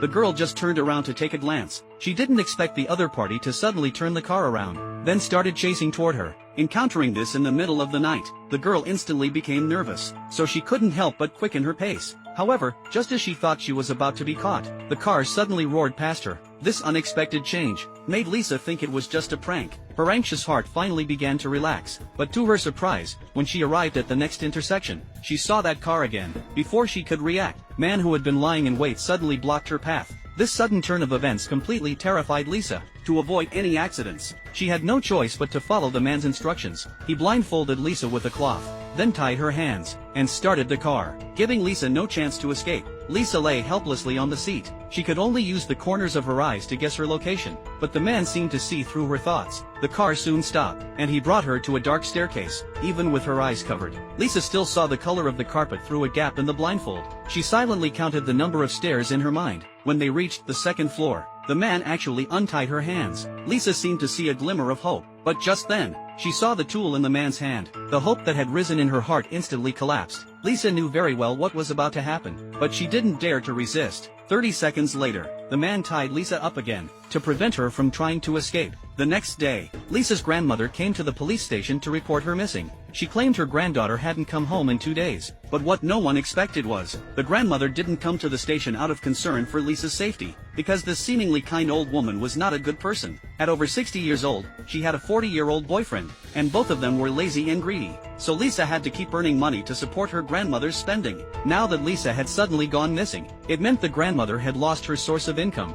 The girl just turned around to take a glance. She didn't expect the other party to suddenly turn the car around, then started chasing toward her. Encountering this in the middle of the night, the girl instantly became nervous, so she couldn't help but quicken her pace. However, just as she thought she was about to be caught, the car suddenly roared past her. This unexpected change made Lisa think it was just a prank. Her anxious heart finally began to relax, but to her surprise, when she arrived at the next intersection, she saw that car again. Before she could react, man who had been lying in wait suddenly blocked her path. This sudden turn of events completely terrified Lisa. To avoid any accidents, she had no choice but to follow the man's instructions. He blindfolded Lisa with a cloth, then tied her hands, and started the car, giving Lisa no chance to escape. Lisa lay helplessly on the seat. She could only use the corners of her eyes to guess her location, but the man seemed to see through her thoughts. The car soon stopped, and he brought her to a dark staircase. Even with her eyes covered, Lisa still saw the color of the carpet through a gap in the blindfold. She silently counted the number of stairs in her mind. When they reached the second floor, the man actually untied her hands. Lisa seemed to see a glimmer of hope, but just then, she saw the tool in the man's hand. The hope that had risen in her heart instantly collapsed. Lisa knew very well what was about to happen, but she didn't dare to resist. 30 seconds later, the man tied Lisa up again, to prevent her from trying to escape. The next day, Lisa's grandmother came to the police station to report her missing. She claimed her granddaughter hadn't come home in 2 days, but what no one expected was, the grandmother didn't come to the station out of concern for Lisa's safety, because this seemingly kind old woman was not a good person. At over 60 years old, she had a 40-year-old boyfriend, and both of them were lazy and greedy, so Lisa had to keep earning money to support her grandmother's spending. Now that Lisa had suddenly gone missing, it meant the grandmother had lost her source of income.